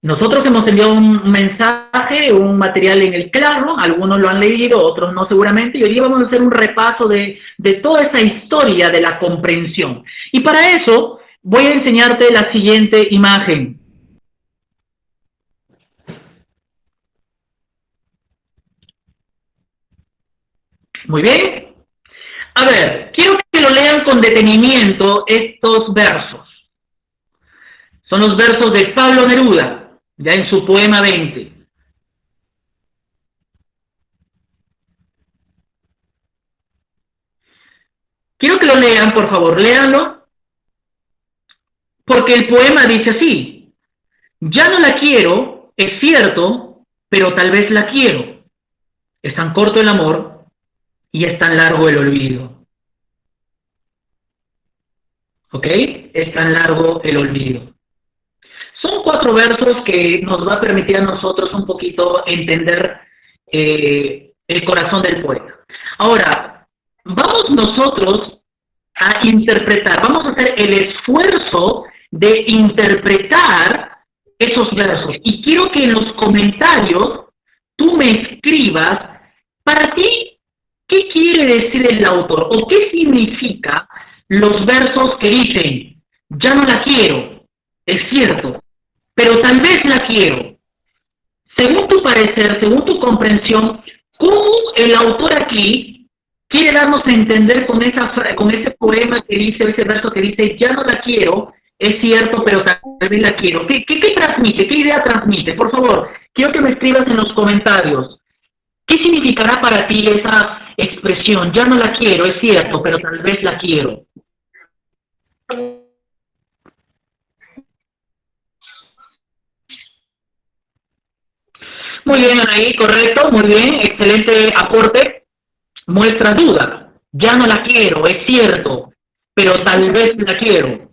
Nosotros hemos enviado un mensaje, un material en el Classroom, algunos lo han leído, otros no seguramente, y hoy día vamos a hacer un repaso de toda esa historia de la comprensión. Y para eso voy a enseñarte la siguiente imagen. Muy bien. A ver, quiero que lo lean con detenimiento estos versos. Son los versos de Pablo Neruda, ya en su poema 20. Quiero que lo lean, por favor, léanlo, porque el poema dice así: ya no la quiero, es cierto, pero tal vez la quiero. Es tan corto el amor y es tan largo el olvido. ¿Ok? Es tan largo el olvido. Son 4 versos que nos va a permitir a nosotros un poquito entender el corazón del poeta. Ahora, vamos nosotros a interpretar, vamos a hacer el esfuerzo de interpretar esos versos. Y quiero que en los comentarios tú me escribas, para ti, ¿qué quiere decir el autor? ¿O qué significa los versos que dicen, ya no la quiero, es cierto, pero tal vez la quiero? Según tu parecer, según tu comprensión, ¿cómo el autor aquí quiere darnos a entender con ese poema que dice, ese verso que dice, ya no la quiero, es cierto, pero tal vez la quiero? ¿Qué transmite? ¿Qué idea transmite? Por favor, quiero que me escribas en los comentarios. ¿Qué significará para ti esa expresión? Ya no la quiero, es cierto, pero tal vez la quiero. Muy bien, ahí, correcto, muy bien, excelente aporte. Muestra duda. Ya no la quiero, es cierto, pero tal vez la quiero.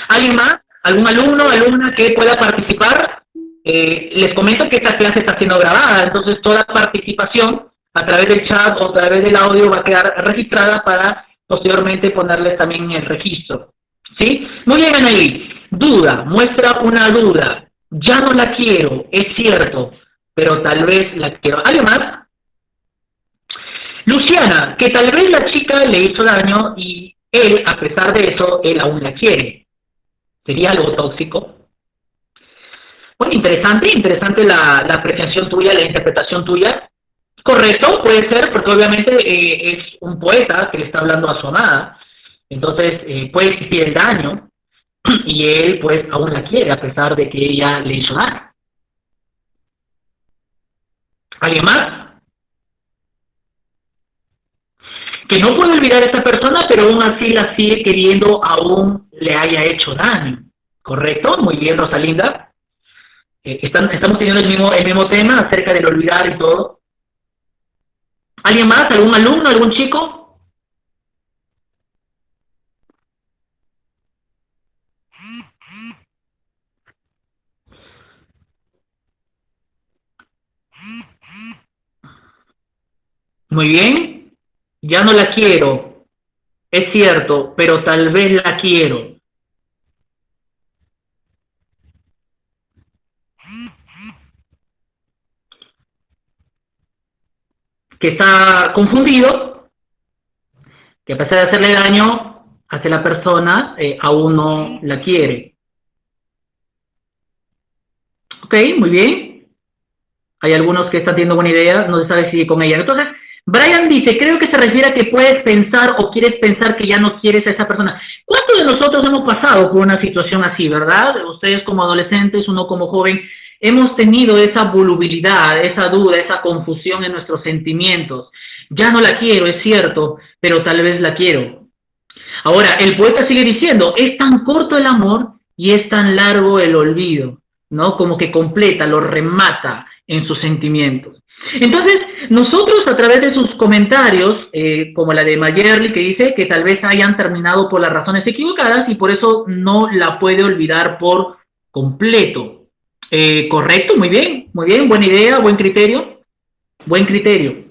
¿Alguien más? ¿Algún alumno, alumna que pueda participar? Les comento que esta clase está siendo grabada, entonces toda participación a través del chat o a través del audio va a quedar registrada para posteriormente ponerles también en el registro. ¿Sí? Muy bien, Anaí. Duda, muestra una duda. Ya no la quiero, es cierto, pero tal vez la quiero. ¿Alguien más? Luciana, que tal vez la chica le hizo daño y él, a pesar de eso, él aún la quiere. ¿Sería algo tóxico? Bueno, interesante la apreciación tuya, la interpretación tuya. Correcto, puede ser, porque obviamente es un poeta que le está hablando a su amada. Entonces, puede existir el daño y él, pues, aún la quiere, a pesar de que ella le hizo daño. ¿Alguien más? Que no puede olvidar a esta persona, pero aún así la sigue queriendo, aún le haya hecho daño. ¿Correcto? Muy bien, Rosalinda. Estamos teniendo el mismo tema acerca del olvidar y todo. ¿Alguien más? ¿Algún alumno? ¿Algún chico? Muy bien. Ya no la quiero. Es cierto, pero tal vez la quiero. Que está confundido, que a pesar de hacerle daño hacia la persona, aún no la quiere. Ok, muy bien. Hay algunos que están teniendo buena idea, no se sabe si con ella. Entonces, Brian dice, creo que se refiere a que puedes pensar o quieres pensar que ya no quieres a esa persona. ¿Cuántos de nosotros hemos pasado por una situación así, verdad? Ustedes como adolescentes, uno como joven, hemos tenido esa volubilidad, esa duda, esa confusión en nuestros sentimientos. Ya no la quiero, es cierto, pero tal vez la quiero. Ahora, el poeta sigue diciendo, es tan corto el amor y es tan largo el olvido, ¿no? Como que completa, lo remata en sus sentimientos. Entonces, nosotros a través de sus comentarios, como la de Mayerly, que dice que tal vez hayan terminado por las razones equivocadas y por eso no la puede olvidar por completo. Correcto, muy bien, buena idea, buen criterio, buen criterio.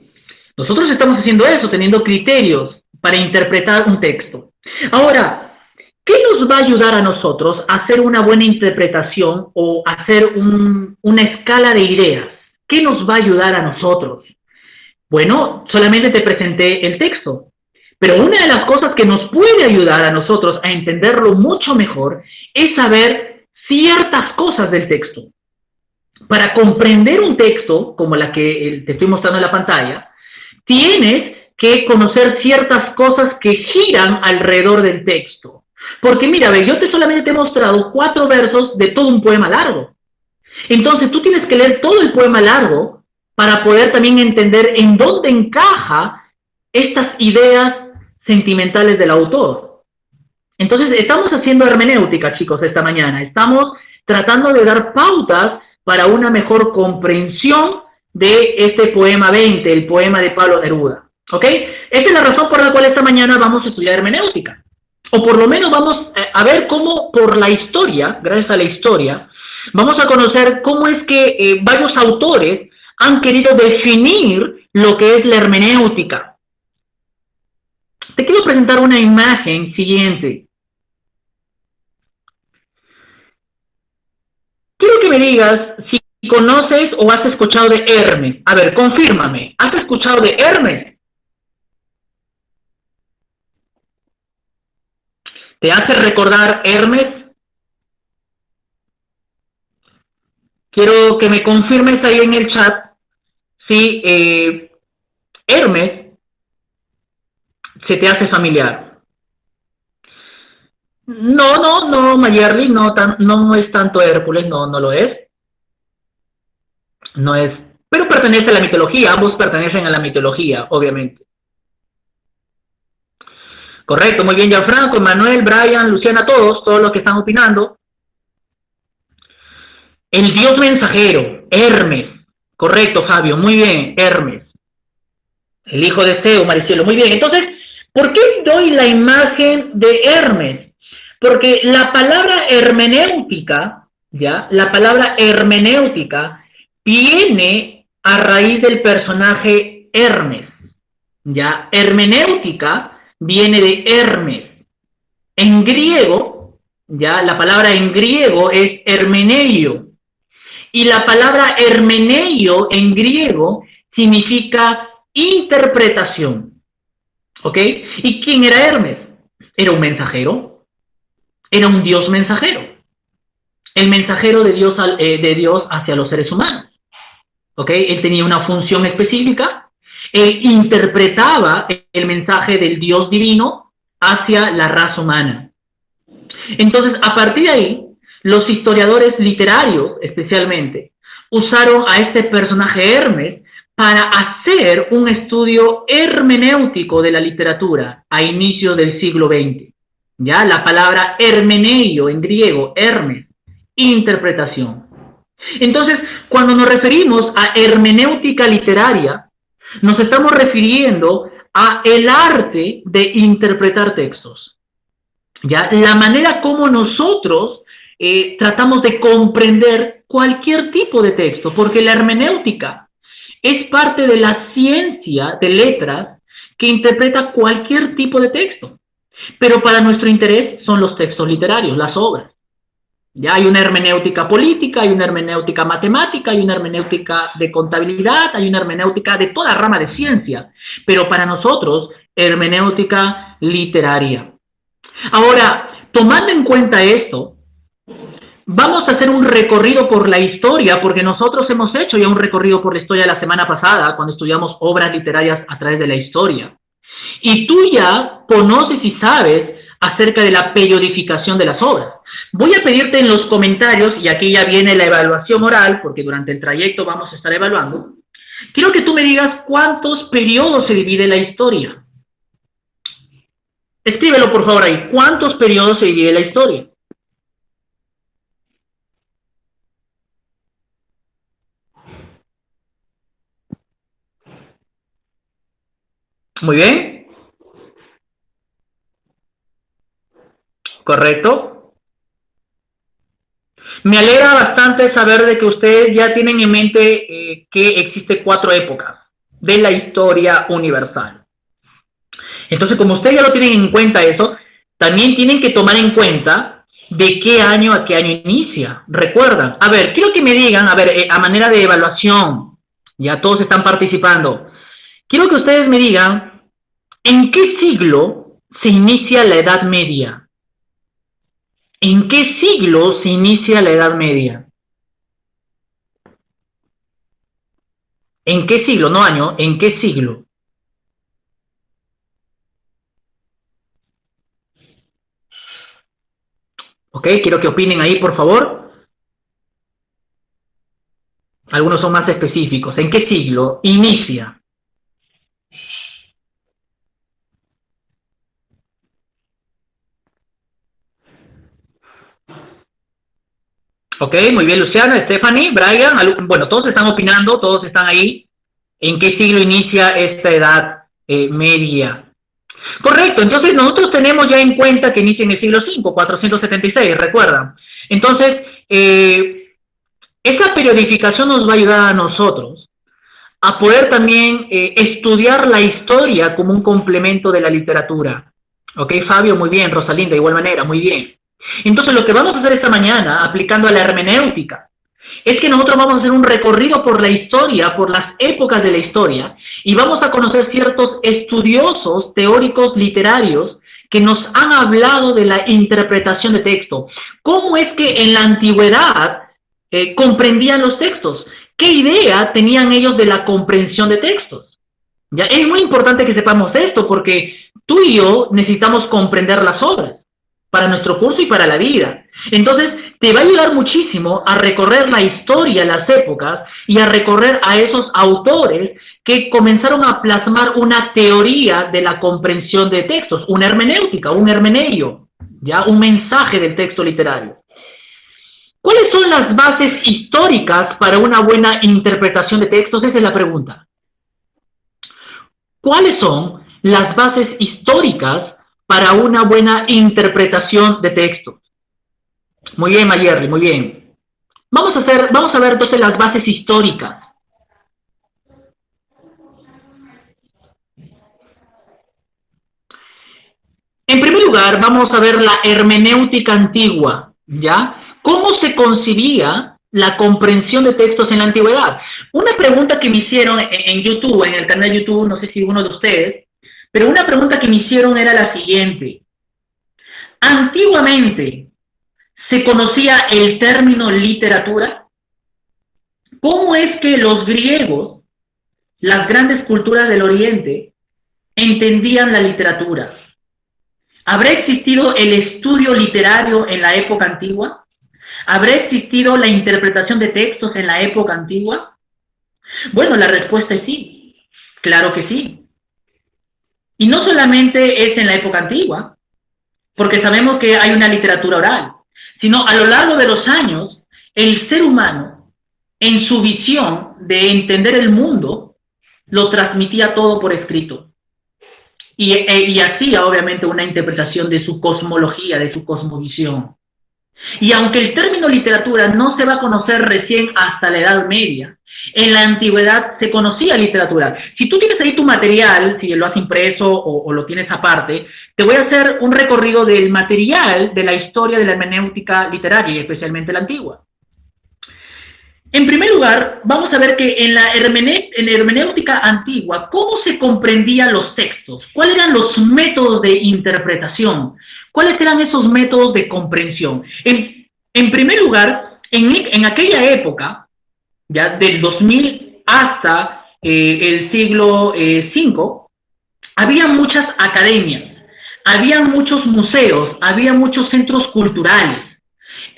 Nosotros estamos haciendo eso, teniendo criterios para interpretar un texto. Ahora, ¿Qué nos va a ayudar a nosotros a hacer una buena interpretación o hacer una escala de ideas? ¿Qué nos va a ayudar a nosotros? Bueno, solamente te presenté el texto, pero una de las cosas que nos puede ayudar a nosotros a entenderlo mucho mejor es saber ciertas cosas del texto. Para comprender un texto, como la que te estoy mostrando en la pantalla, tienes que conocer ciertas cosas que giran alrededor del texto. Porque mira, yo solamente te he mostrado 4 versos de todo un poema largo. Entonces tú tienes que leer todo el poema largo para poder también entender en dónde encaja estas ideas sentimentales del autor. Entonces estamos haciendo hermenéutica, chicos, esta mañana. Estamos tratando de dar pautas para una mejor comprensión de este poema 20, el poema de Pablo Neruda. ¿Ok? Esta es la razón por la cual esta mañana vamos a estudiar hermenéutica. O por lo menos vamos a ver cómo por la historia, gracias a la historia, vamos a conocer cómo es que varios autores han querido definir lo que es la hermenéutica. Te quiero presentar una imagen siguiente. Quiero que me digas si conoces o has escuchado de Hermes. A ver, confírmame. ¿Has escuchado de Hermes? ¿Te hace recordar Hermes? Quiero que me confirmes ahí en el chat si Hermes se te hace familiar. No, Mayerly, no es tanto Hércules, no lo es. No es, pero pertenece a la mitología, ambos pertenecen a la mitología, obviamente. Correcto, muy bien, Gianfranco, Manuel, Brian, Luciana, todos los que están opinando. El dios mensajero, Hermes. Correcto, Fabio, muy bien, Hermes. El hijo de Zeus, Maricielo, muy bien. Entonces, ¿por qué doy la imagen de Hermes? Porque la palabra hermenéutica, ¿ya? La palabra hermenéutica viene a raíz del personaje Hermes, ¿ya? Hermenéutica viene de Hermes. En griego, ya, la palabra en griego es hermeneio. Y la palabra hermeneio en griego significa interpretación. ¿Ok? ¿Y quién era Hermes? Era un mensajero. Era un dios mensajero. El mensajero de Dios hacia los seres humanos. ¿Ok? Él tenía una función específica. Él interpretaba el mensaje del Dios divino hacia la raza humana. Entonces, a partir de ahí, los historiadores literarios, especialmente, usaron a este personaje Hermes para hacer un estudio hermenéutico de la literatura a inicios del siglo XX. ¿Ya? La palabra hermeneio en griego, Hermes, interpretación. Entonces, cuando nos referimos a hermenéutica literaria, nos estamos refiriendo a el arte de interpretar textos. ¿Ya? La manera como nosotros tratamos de comprender cualquier tipo de texto, porque la hermenéutica es parte de la ciencia de letras que interpreta cualquier tipo de texto. Pero para nuestro interés son los textos literarios, las obras. Ya hay una hermenéutica política, hay una hermenéutica matemática, hay una hermenéutica de contabilidad, hay una hermenéutica de toda rama de ciencia, pero para nosotros, hermenéutica literaria. Ahora, tomando en cuenta esto, vamos a hacer un recorrido por la historia, porque nosotros hemos hecho ya un recorrido por la historia la semana pasada, cuando estudiamos obras literarias a través de la historia. Y tú ya conoces y sabes acerca de la periodificación de las obras. Voy a pedirte en los comentarios, y aquí ya viene la evaluación oral, porque durante el trayecto vamos a estar evaluando. Quiero que tú me digas cuántos periodos se divide la historia. Escríbelo por favor ahí. ¿Cuántos periodos se divide la historia? Muy bien. Correcto. Me alegra bastante saber de que ustedes ya tienen en mente que existe 4 épocas de la historia universal. Entonces, como ustedes ya lo tienen en cuenta eso, también tienen que tomar en cuenta de qué año a qué año inicia. Recuerdan. A ver, quiero que me digan, a ver, a manera de evaluación, ya todos están participando. Quiero que ustedes me digan, ¿en qué siglo se inicia la Edad Media? ¿En qué siglo se inicia la Edad Media? ¿En qué siglo? No año, ¿en qué siglo? Ok, quiero que opinen ahí, por favor. Algunos son más específicos. ¿En qué siglo inicia? Ok, muy bien, Luciana, Stephanie, Brian. Bueno, todos están opinando, todos están ahí. ¿En qué siglo inicia esta edad media? Correcto, entonces nosotros tenemos ya en cuenta que inicia en el siglo V, 476, recuerdan. Entonces, esa periodificación nos va a ayudar a nosotros a poder también estudiar la historia como un complemento de la literatura. Ok, Fabio, muy bien, Rosalinda, de igual manera, muy bien. Entonces, lo que vamos a hacer esta mañana, aplicando a la hermenéutica, es que nosotros vamos a hacer un recorrido por la historia, por las épocas de la historia, y vamos a conocer ciertos estudiosos teóricos literarios que nos han hablado de la interpretación de texto. ¿Cómo es que en la antigüedad comprendían los textos? ¿Qué idea tenían ellos de la comprensión de textos? ¿Ya? Es muy importante que sepamos esto porque tú y yo necesitamos comprender las obras para nuestro curso y para la vida. Entonces, te va a ayudar muchísimo a recorrer la historia, las épocas, y a recorrer a esos autores que comenzaron a plasmar una teoría de la comprensión de textos, una hermenéutica, un hermeneio, ya un mensaje del texto literario. ¿Cuáles son las bases históricas para una buena interpretación de textos? Esa es la pregunta. ¿Cuáles son las bases históricas para una buena interpretación de textos? Muy bien, Mayerly, muy bien. Vamos a ver entonces las bases históricas. En primer lugar, vamos a ver la hermenéutica antigua, ¿ya? ¿Cómo se concibía la comprensión de textos en la antigüedad? Una pregunta que me hicieron en YouTube, en el canal de YouTube, no sé si uno de ustedes, pero una pregunta que me hicieron era la siguiente. Antiguamente, ¿se conocía el término literatura? ¿Cómo es que los griegos, las grandes culturas del Oriente, entendían la literatura? ¿Habrá existido el estudio literario en la época antigua? ¿Habrá existido la interpretación de textos en la época antigua? Bueno, la respuesta es sí, claro que sí. Y no solamente es en la época antigua, porque sabemos que hay una literatura oral, sino a lo largo de los años, el ser humano, en su visión de entender el mundo, lo transmitía todo por escrito. Y hacía, obviamente, una interpretación de su cosmología, de su cosmovisión. Y aunque el término literatura no se va a conocer recién hasta la Edad Media, en la antigüedad se conocía literatura. Si tú tienes ahí tu material, si lo has impreso o lo tienes aparte, te voy a hacer un recorrido del material de la historia de la hermenéutica literaria, y especialmente la antigua. En primer lugar, vamos a ver que en la hermenéutica antigua, ¿cómo se comprendían los textos? ¿Cuáles eran los métodos de interpretación? ¿Cuáles eran esos métodos de comprensión? En primer lugar, en aquella época, ya del 2000 hasta el siglo V, había muchas academias, había muchos museos, había muchos centros culturales.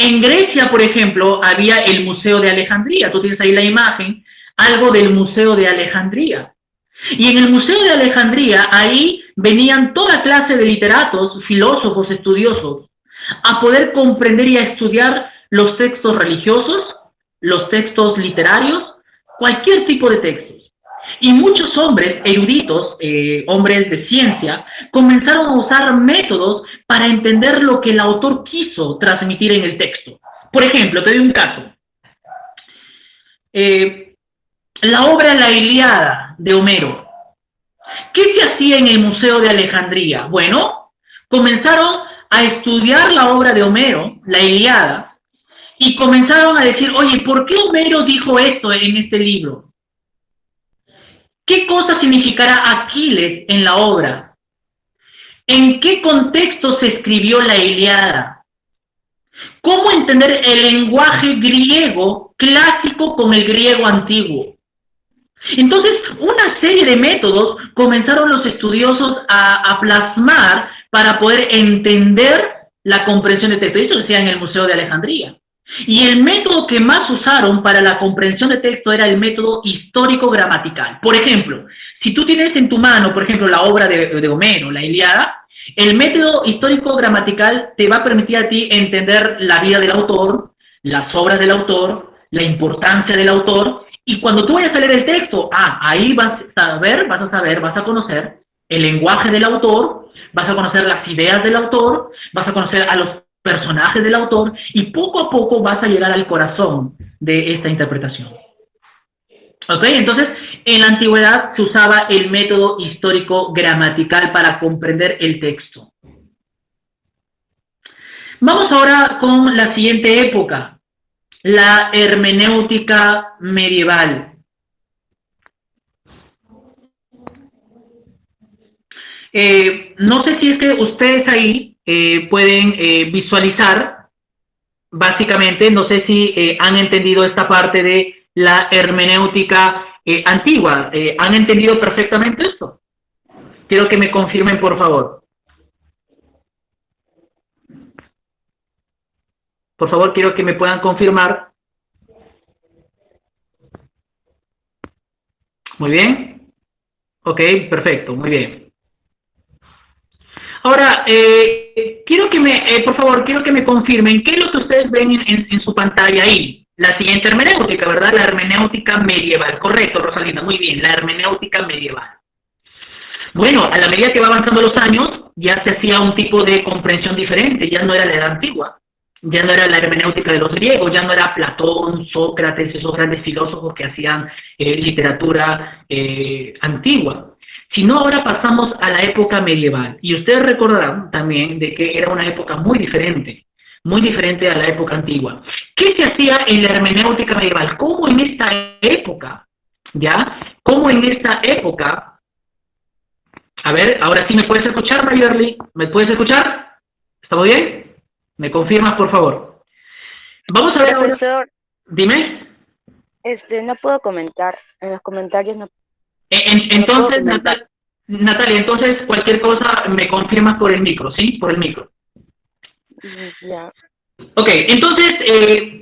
En Grecia, por ejemplo, había el Museo de Alejandría. Tú tienes ahí la imagen, algo del Museo de Alejandría. Y en el Museo de Alejandría, ahí venían toda clase de literatos, filósofos, estudiosos, a poder comprender y a estudiar los textos religiosos, los textos literarios, cualquier tipo de textos. Y muchos hombres eruditos, hombres de ciencia, comenzaron a usar métodos para entender lo que el autor quiso transmitir en el texto. Por ejemplo, te doy un caso. La obra La Ilíada de Homero. ¿Qué se hacía en el Museo de Alejandría? Bueno, comenzaron a estudiar la obra de Homero, la Ilíada, y comenzaron a decir, oye, ¿por qué Homero dijo esto en este libro? ¿Qué cosa significará Aquiles en la obra? ¿En qué contexto se escribió la Ilíada? ¿Cómo entender el lenguaje griego clásico con el griego antiguo? Entonces, una serie de métodos comenzaron los estudiosos a plasmar para poder entender la comprensión de texto. Eso decía en el Museo de Alejandría. Y el método que más usaron para la comprensión de texto era el método histórico-gramatical. Por ejemplo, si tú tienes en tu mano, por ejemplo, la obra de Homero, la Ilíada, el método histórico-gramatical te va a permitir a ti entender la vida del autor, las obras del autor, la importancia del autor, y cuando tú vayas a leer el texto, ahí vas a conocer el lenguaje del autor, vas a conocer las ideas del autor, vas a conocer a los personajes del autor, y poco a poco vas a llegar al corazón de esta interpretación. ¿Ok? Entonces, en la antigüedad se usaba el método histórico-gramatical para comprender el texto. Vamos ahora con la siguiente época, la hermenéutica medieval. No sé si es que ustedes ahí pueden visualizar, básicamente, no sé si han entendido esta parte de la hermenéutica antigua. ¿Han entendido perfectamente esto? Quiero que me confirmen, por favor. Por favor, quiero que me puedan confirmar. Muy bien. Ok, perfecto, muy bien. Ahora, por favor, quiero que me confirmen qué es lo que ustedes ven en su pantalla ahí. La siguiente hermenéutica, ¿verdad? La hermenéutica medieval. Correcto, Rosalinda, muy bien, la hermenéutica medieval. Bueno, a la medida que va avanzando los años, ya se hacía un tipo de comprensión diferente, ya no era la edad antigua, ya no era la hermenéutica de los griegos, ya no era Platón, Sócrates, esos grandes filósofos que hacían literatura antigua, sino ahora pasamos a la época medieval. Y ustedes recordarán también de que era una época muy diferente a la época antigua. ¿Qué se hacía en la hermenéutica medieval? ¿Cómo en esta época? ¿Ya? ¿Cómo en esta época? A ver, ahora sí me puedes escuchar, Mayerly. ¿Me puedes escuchar? ¿Estamos bien? ¿Me confirmas, por favor? Vamos a ver. Profesor, dime. no puedo comentar. En los comentarios no. Entonces, Natalia, entonces cualquier cosa me confirmas por el micro, ¿sí? Por el micro. Ya. Ok, entonces,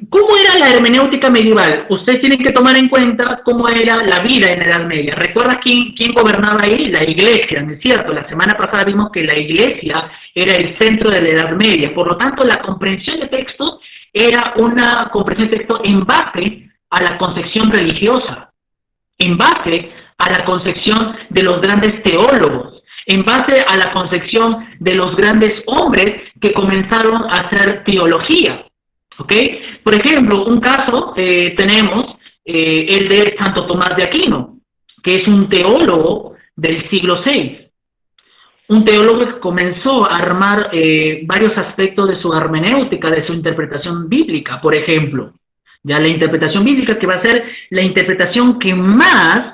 ¿cómo era la hermenéutica medieval? Ustedes tienen que tomar en cuenta cómo era la vida en la Edad Media. ¿Recuerda quién gobernaba ahí? La Iglesia, ¿no es cierto? La semana pasada vimos que la Iglesia era el centro de la Edad Media. Por lo tanto, la comprensión de textos era una comprensión de texto en base a la concepción religiosa, en base a la concepción de los grandes teólogos, en base a la concepción de los grandes hombres que comenzaron a hacer teología. ¿Ok? Por ejemplo, un caso tenemos el de Santo Tomás de Aquino, que es un teólogo del siglo VI. Un teólogo que comenzó a armar varios aspectos de su hermenéutica, de su interpretación bíblica. Por ejemplo, ya la interpretación bíblica, que va a ser la interpretación que más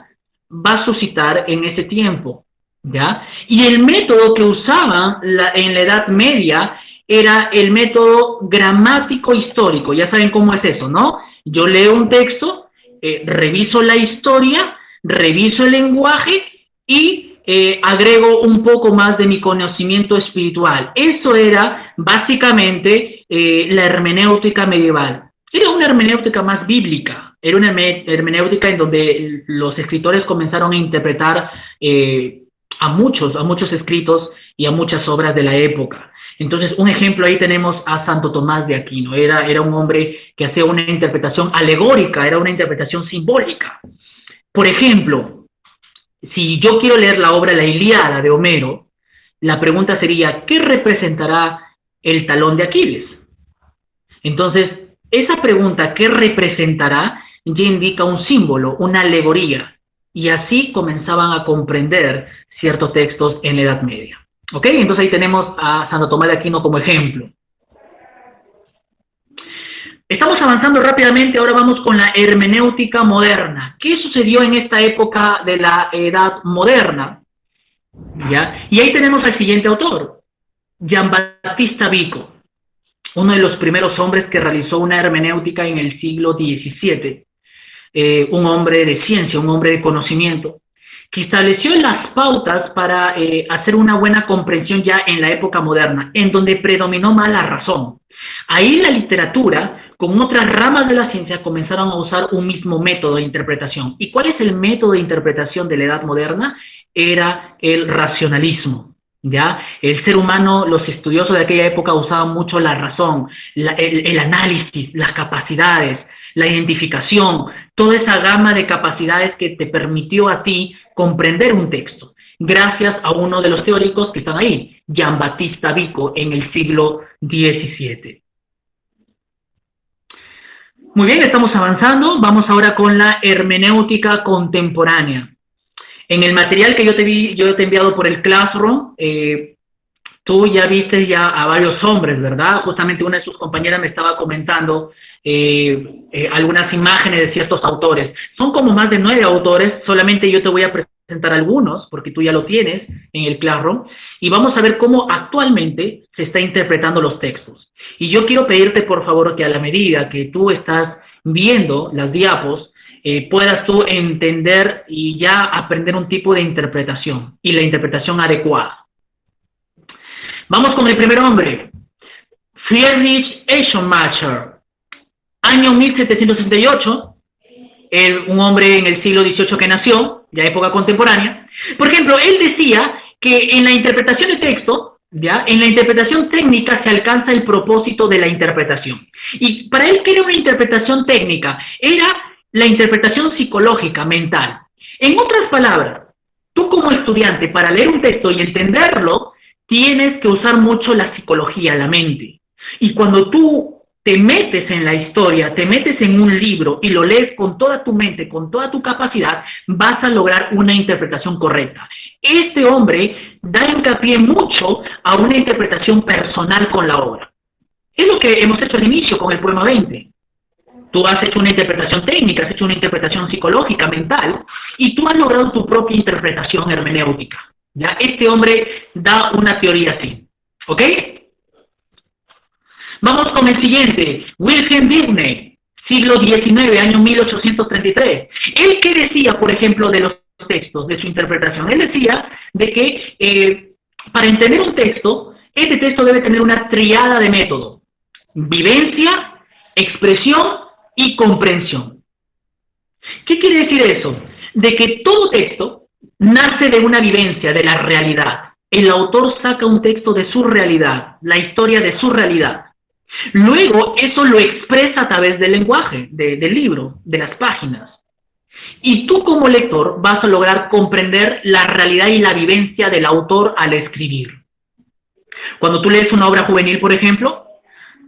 va a suscitar en ese tiempo, ¿ya? Y el método que usaban en la Edad Media era el método gramático histórico. Ya saben cómo es eso, ¿no? Yo leo un texto, reviso la historia, reviso el lenguaje y agrego un poco más de mi conocimiento espiritual. Eso era básicamente la hermenéutica medieval. Era una hermenéutica más bíblica, era una hermenéutica en donde los escritores comenzaron a interpretar a muchos escritos y a muchas obras de la época. Entonces, un ejemplo ahí tenemos a Santo Tomás de Aquino. Era un hombre que hacía una interpretación alegórica, era una interpretación simbólica. Por ejemplo, si yo quiero leer la obra La Ilíada de Homero, la pregunta sería, ¿qué representará el talón de Aquiles? Entonces, esa pregunta, ¿qué representará?, ya indica un símbolo, una alegoría, y así comenzaban a comprender ciertos textos en la Edad Media. ¿Ok? Entonces ahí tenemos a Santo Tomás de Aquino como ejemplo. Estamos avanzando rápidamente, ahora vamos con la hermenéutica moderna. ¿Qué sucedió en esta época de la Edad Moderna? ¿Ya? Y ahí tenemos al siguiente autor, Giambattista Vico, uno de los primeros hombres que realizó una hermenéutica en el siglo XVII, un hombre de ciencia, un hombre de conocimiento, que estableció las pautas para hacer una buena comprensión ya en la época moderna, en donde predominó más la razón. Ahí la literatura, con otras ramas de la ciencia, comenzaron a usar un mismo método de interpretación. ¿Y cuál es el método de interpretación de la Edad Moderna? Era el racionalismo, ¿ya? El ser humano, los estudiosos de aquella época usaban mucho la razón, el análisis, las capacidades, la identificación, toda esa gama de capacidades que te permitió a ti comprender un texto, gracias a uno de los teóricos que están ahí, Giambattista Vico, en el siglo XVII. Muy bien, estamos avanzando. Vamos ahora con la hermenéutica contemporánea. En el material que yo te he enviado por el Classroom, tú ya viste ya a varios hombres, ¿verdad? Justamente una de sus compañeras me estaba comentando algunas imágenes de ciertos autores. Son como más de 9 autores, solamente yo te voy a presentar algunos, porque tú ya lo tienes en el Classroom, y vamos a ver cómo actualmente se está interpretando los textos. Y yo quiero pedirte, por favor, que a la medida que tú estás viendo las diapos, puedas tú entender y ya aprender un tipo de interpretación, y la interpretación adecuada. Vamos con el primer hombre, Friedrich Schleiermacher, año 1768, un hombre en el siglo XVIII que nació, ya época contemporánea. Por ejemplo, él decía que en la interpretación de texto, ¿ya? En la interpretación técnica se alcanza el propósito de la interpretación. Y para él, ¿qué era una interpretación técnica? Era la interpretación psicológica, mental. En otras palabras, tú como estudiante, para leer un texto y entenderlo, tienes que usar mucho la psicología, la mente. Y cuando tú te metes en la historia, te metes en un libro y lo lees con toda tu mente, con toda tu capacidad, vas a lograr una interpretación correcta. Este hombre da hincapié mucho a una interpretación personal con la obra. Es lo que hemos hecho al inicio con el poema 20. Tú has hecho una interpretación técnica, has hecho una interpretación psicológica, mental, y tú has logrado tu propia interpretación hermenéutica. ¿Ya? Este hombre da una teoría así. ¿Ok? Vamos con el siguiente, Wilhelm Birney, siglo XIX, año 1833. ¿Él qué decía, por ejemplo, de los textos, de su interpretación? Él decía de que para entender un texto, este texto debe tener una triada de método: vivencia, expresión y comprensión. ¿Qué quiere decir eso? De que todo texto nace de una vivencia, de la realidad. El autor saca un texto de su realidad, la historia de su realidad. Luego, eso lo expresa a través del lenguaje, del libro, de las páginas. Y tú como lector vas a lograr comprender la realidad y la vivencia del autor al escribir. Cuando tú lees una obra juvenil, por ejemplo,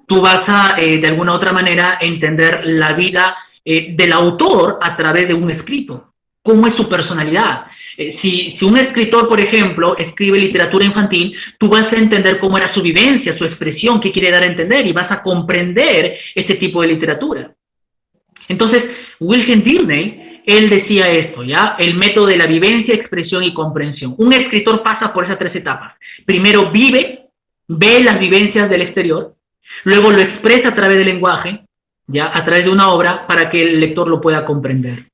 tú vas a, de alguna u otra manera, entender la vida del autor a través de un escrito. ¿Cómo es su personalidad? Si un escritor, por ejemplo, escribe literatura infantil, tú vas a entender cómo era su vivencia, su expresión, qué quiere dar a entender, y vas a comprender este tipo de literatura. Entonces, Wilhelm Birney, él decía esto, ¿ya? El método de la vivencia, expresión y comprensión. Un escritor pasa por esas 3 etapas. Primero ve las vivencias del exterior, luego lo expresa a través del lenguaje, ¿ya? A través de una obra, para que el lector lo pueda comprender.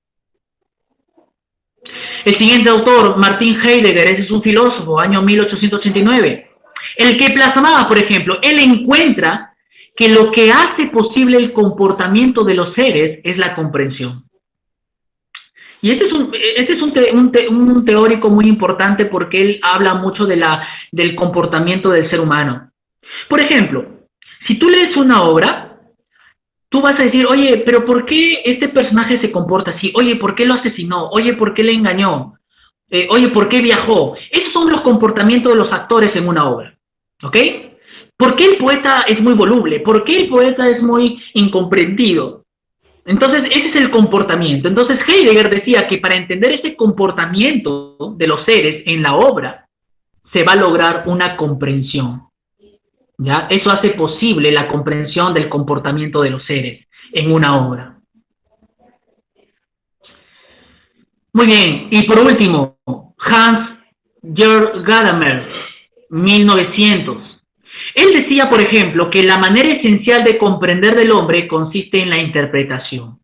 El siguiente autor, Martin Heidegger, ese es un filósofo, año 1889, el que plasmaba, por ejemplo, él encuentra que lo que hace posible el comportamiento de los seres es la comprensión. Y este es un teórico muy importante, porque él habla mucho del comportamiento del ser humano. Por ejemplo, si tú lees una obra, tú vas a decir, oye, pero ¿por qué este personaje se comporta así? Oye, ¿por qué lo asesinó? Oye, ¿por qué le engañó? Oye, ¿por qué viajó? Esos son los comportamientos de los actores en una obra, ¿ok? ¿Por qué el poeta es muy voluble? ¿Por qué el poeta es muy incomprendido? Entonces, ese es el comportamiento. Entonces, Heidegger decía que para entender ese comportamiento de los seres en la obra, se va a lograr una comprensión. ¿Ya? Eso hace posible la comprensión del comportamiento de los seres en una obra. Muy bien, y por último, Hans-Georg Gadamer, 1900. Él decía, por ejemplo, que la manera esencial de comprender del hombre consiste en la interpretación.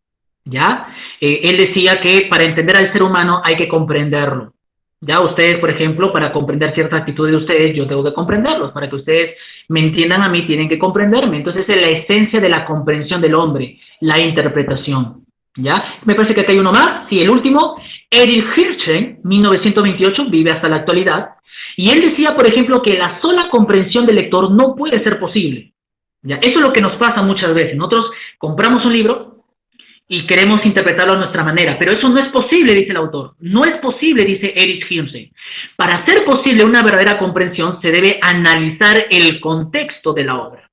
¿Ya? Él decía que para entender al ser humano hay que comprenderlo. Ya ustedes, por ejemplo, para comprender cierta actitud de ustedes, yo tengo que comprenderlos. Para que ustedes me entiendan a mí, tienen que comprenderme. Entonces, es la esencia de la comprensión del hombre, la interpretación. ¿Ya? Me parece que acá hay uno más. Sí, el último, Erich Hirschfeld, 1928, vive hasta la actualidad. Y él decía, por ejemplo, que la sola comprensión del lector no puede ser posible. ¿Ya? Eso es lo que nos pasa muchas veces. Nosotros compramos un libro y queremos interpretarlo a nuestra manera, pero eso no es posible, dice el autor. No es posible, dice Erich Hirschfeld. Para hacer posible una verdadera comprensión se debe analizar el contexto de la obra.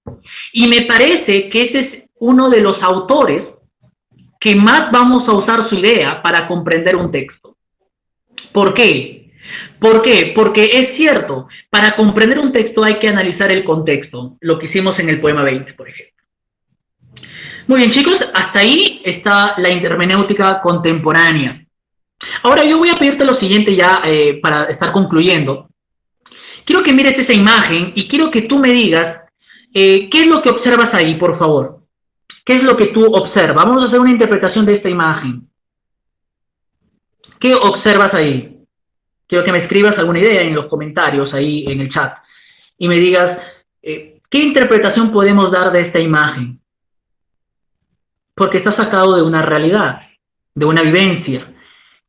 Y me parece que ese es uno de los autores que más vamos a usar su idea para comprender un texto. ¿Por qué? ¿Por qué? Porque es cierto, para comprender un texto hay que analizar el contexto, lo que hicimos en el poema 20, por ejemplo. Muy bien, chicos, hasta ahí está la hermenéutica contemporánea. Ahora yo voy a pedirte lo siguiente ya para estar concluyendo. Quiero que mires esa imagen y quiero que tú me digas qué es lo que observas ahí, por favor. ¿Qué es lo que tú observas? Vamos a hacer una interpretación de esta imagen. ¿Qué observas ahí? Quiero que me escribas alguna idea en los comentarios, ahí en el chat, y me digas qué interpretación podemos dar de esta imagen. Porque está sacado de una realidad, de una vivencia.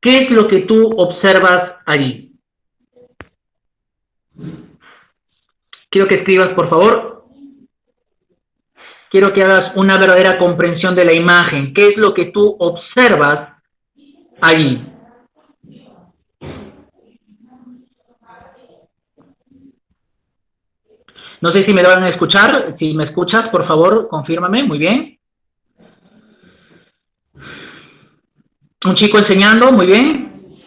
¿Qué es lo que tú observas allí? Quiero que escribas, por favor. Quiero que hagas una verdadera comprensión de la imagen. ¿Qué es lo que tú observas allí? No sé si me van a escuchar. Si me escuchas, por favor, confírmame. Muy bien. Un chico enseñando, muy bien.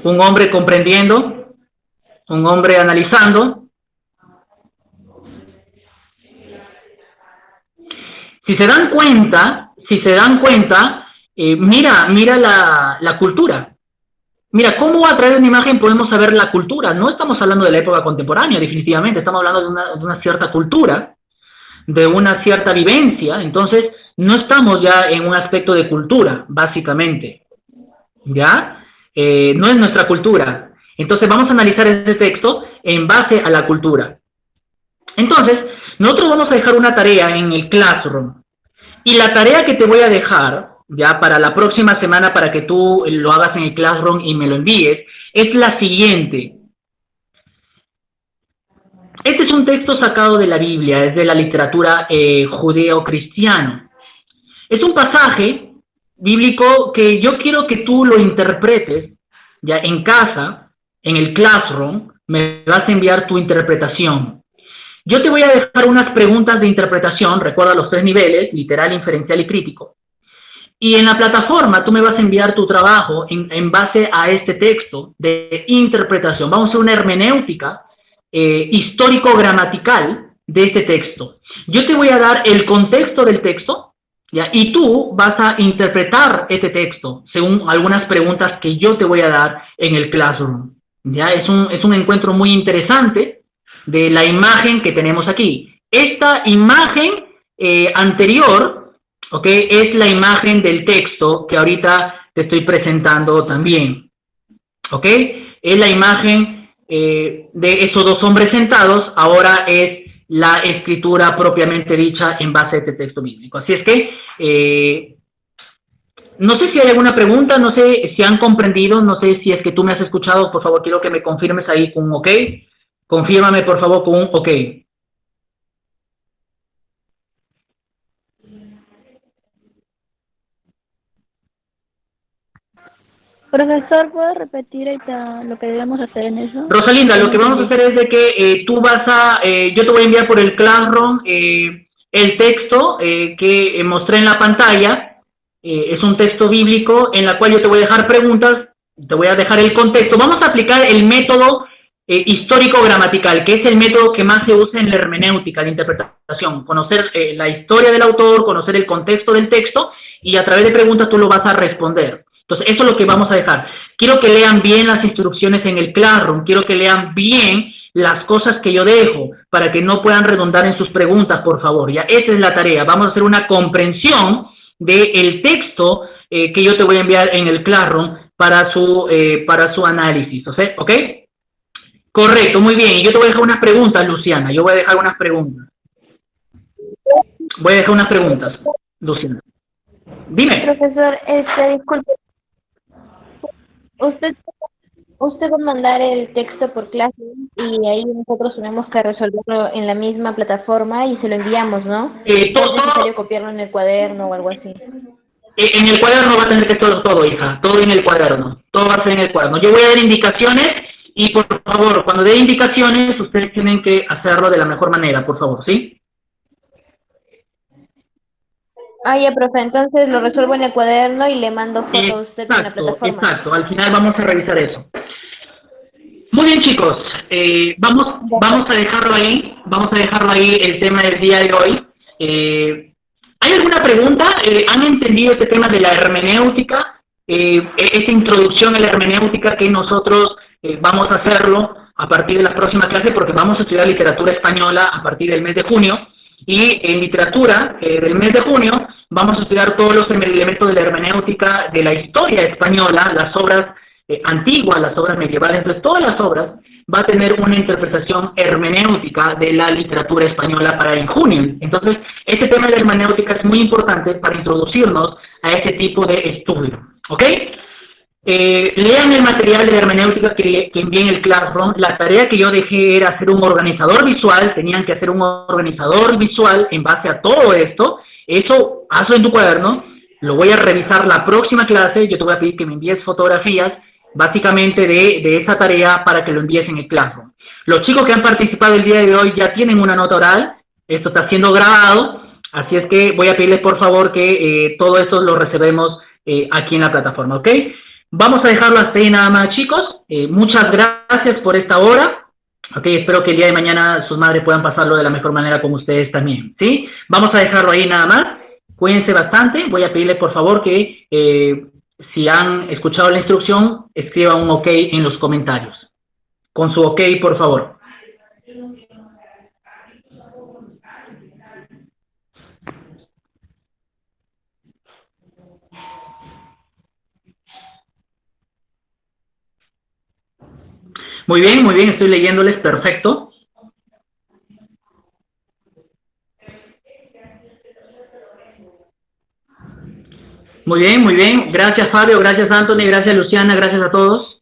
Un hombre comprendiendo. Un hombre analizando. Si se dan cuenta, mira la cultura. Mira, cómo a través de una imagen podemos saber la cultura. No estamos hablando de la época contemporánea, definitivamente. Estamos hablando de una cierta cultura, de una cierta vivencia. Entonces, no estamos ya en un aspecto de cultura, básicamente. ¿Ya? No es nuestra cultura. Entonces vamos a analizar ese texto en base a la cultura. Entonces, nosotros vamos a dejar una tarea en el Classroom. Y la tarea que te voy a dejar, ya para la próxima semana, para que tú lo hagas en el Classroom y me lo envíes, es la siguiente. Este es un texto sacado de la Biblia, es de la literatura judeo-cristiana. Es un pasaje bíblico que yo quiero que tú lo interpretes ya en casa, en el Classroom, me vas a enviar tu interpretación. Yo te voy a dejar unas preguntas de interpretación, recuerda los 3 niveles, literal, inferencial y crítico. Y en la plataforma tú me vas a enviar tu trabajo en base a este texto de interpretación. Vamos a hacer una hermenéutica histórico-gramatical de este texto. Yo te voy a dar el contexto del texto, ¿ya? Y tú vas a interpretar este texto según algunas preguntas que yo te voy a dar en el Classroom. ¿Ya? Es un encuentro muy interesante de la imagen que tenemos aquí. Esta imagen anterior, ¿ok? Es la imagen del texto que ahorita te estoy presentando también. ¿Ok? Es la imagen de esos 2 hombres sentados, ahora es la escritura propiamente dicha en base a este texto bíblico. Así es que, no sé si hay alguna pregunta, no sé si han comprendido, no sé si es que tú me has escuchado, por favor, quiero que me confirmes ahí con un OK. Confírmame, por favor, con un OK. Profesor, ¿puedo repetir ahorita lo que debemos hacer en eso? Rosalinda, lo que vamos a hacer es de que tú vas a, yo te voy a enviar por el Classroom el texto que mostré en la pantalla. Es un texto bíblico en la cual yo te voy a dejar preguntas, te voy a dejar el contexto. Vamos a aplicar el método histórico-gramatical, que es el método que más se usa en la hermenéutica de interpretación. Conocer la historia del autor, conocer el contexto del texto, y a través de preguntas tú lo vas a responder. Entonces, eso es lo que vamos a dejar. Quiero que lean bien las instrucciones en el Classroom, quiero que lean bien las cosas que yo dejo, para que no puedan redundar en sus preguntas, por favor. Ya, esa es la tarea. Vamos a hacer una comprensión del texto que yo te voy a enviar en el Classroom para su análisis. ¿Ok? Correcto, muy bien. Y yo te voy a dejar unas preguntas, Luciana. Yo voy a dejar unas preguntas. Voy a dejar unas preguntas, Luciana. Dime. Profesor, disculpe, usted va a mandar el texto por clase y ahí nosotros tenemos que resolverlo en la misma plataforma y se lo enviamos, ¿no? No es necesario copiarlo en el cuaderno o algo así. En el cuaderno va a tener que todo, hija. Todo en el cuaderno. Todo va a ser en el cuaderno. Yo voy a dar indicaciones y, por favor, cuando dé indicaciones, ustedes tienen que hacerlo de la mejor manera, por favor, ¿sí? Ya, profe, entonces lo resuelvo en el cuaderno y le mando foto a usted en la plataforma. Exacto, al final vamos a revisar eso. Muy bien, chicos, vamos a dejarlo ahí el tema del día de hoy. ¿Hay alguna pregunta? ¿Han entendido este tema de la hermenéutica? Esta introducción a la hermenéutica que nosotros vamos a hacerlo a partir de las próximas clases, porque vamos a estudiar literatura española a partir del mes de junio. Y en literatura del mes de junio vamos a estudiar todos los elementos de la hermenéutica de la historia española, las obras antiguas, las obras medievales. Entonces, todas las obras va a tener una interpretación hermenéutica de la literatura española para en junio. Entonces, este tema de la hermenéutica es muy importante para introducirnos a este tipo de estudio. ¿Ok? Lean el material de hermenéutica que envié en el Classroom. La tarea que yo dejé era hacer un organizador visual. Tenían que hacer un organizador visual en base a todo esto. Eso, hazlo en tu cuaderno. Lo voy a revisar la próxima clase. Yo te voy a pedir que me envíes fotografías, básicamente de esa tarea, para que lo envíes en el Classroom. Los chicos que han participado el día de hoy ya tienen una nota oral. Esto está siendo grabado. Así es que voy a pedirles, por favor, que todo esto lo reservemos aquí en la plataforma. ¿Ok? Vamos a dejarlo hasta ahí nada más, chicos. Muchas gracias por esta hora. Ok, espero que el día de mañana sus madres puedan pasarlo de la mejor manera con ustedes también, ¿sí? Vamos a dejarlo ahí nada más. Cuídense bastante. Voy a pedirles, por favor, que si han escuchado la instrucción, escriban un OK en los comentarios. Con su OK, por favor. Muy bien, estoy leyéndoles, perfecto. Muy bien, gracias Fabio, gracias Anthony, gracias Luciana, gracias a todos.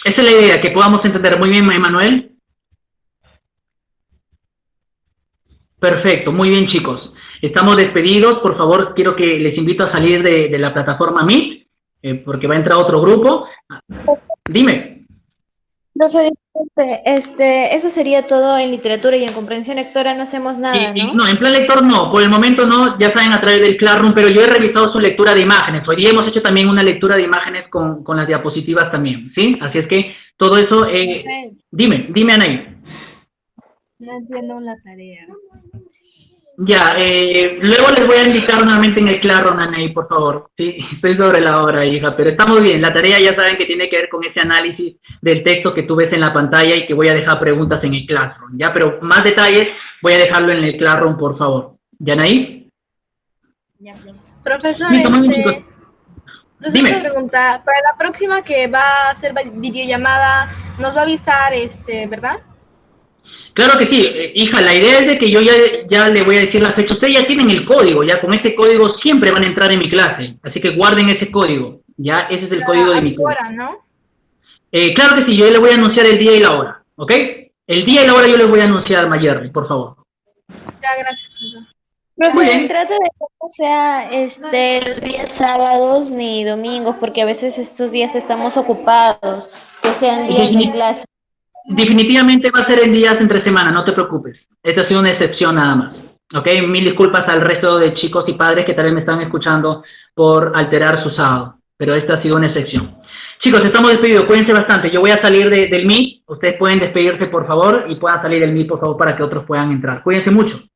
Esa es la idea, que podamos entender. Muy bien, Manuel. Perfecto, muy bien, chicos. Estamos despedidos, por favor, quiero que les invito a salir de la plataforma Meet. Porque va a entrar otro grupo. Dime. Profe, disculpe, eso sería todo en literatura y en comprensión lectora no hacemos nada, ¿no? No, en plan lector no, por el momento no, ya saben, a través del Classroom, pero yo he revisado su lectura de imágenes. Hoy día hemos hecho también una lectura de imágenes con las diapositivas también, ¿sí? Así es que todo eso... Dime, Anaí. No entiendo la tarea. Ya, luego les voy a indicar nuevamente en el Classroom, Anaí, por favor. Sí, estoy sobre la hora, hija, pero estamos bien. La tarea ya saben que tiene que ver con ese análisis del texto que tú ves en la pantalla y que voy a dejar preguntas en el Classroom, ¿ya? Pero más detalles voy a dejarlo en el Classroom, por favor. ¿Ya, Anaí? Ya. Profesor, Dime. Una pregunta. Para la próxima que va a hacer videollamada, nos va a avisar, ¿verdad? Claro que sí, hija, la idea es de que yo ya le voy a decir la fecha. Ustedes ya tienen el código, ya con este código siempre van a entrar en mi clase. Así que guarden ese código, ya, ese es el código de mi clase. Hora, ¿no? Claro que sí, yo le voy a anunciar el día y la hora, ¿ok? El día y la hora yo les voy a anunciar, Mayerly, por favor. Ya, gracias, profesor. Profe, trata de que no sea los días sábados ni domingos, porque a veces estos días estamos ocupados, que sean días de clase. Definitivamente va a ser en días entre semana, no te preocupes. Esta ha sido una excepción nada más. ¿Ok? Mil disculpas al resto de chicos y padres que tal vez me están escuchando por alterar su sábado, pero esta ha sido una excepción. Chicos, estamos despedidos, cuídense bastante. Yo voy a salir del Meet, ustedes pueden despedirse por favor y puedan salir del Meet por favor para que otros puedan entrar. Cuídense mucho.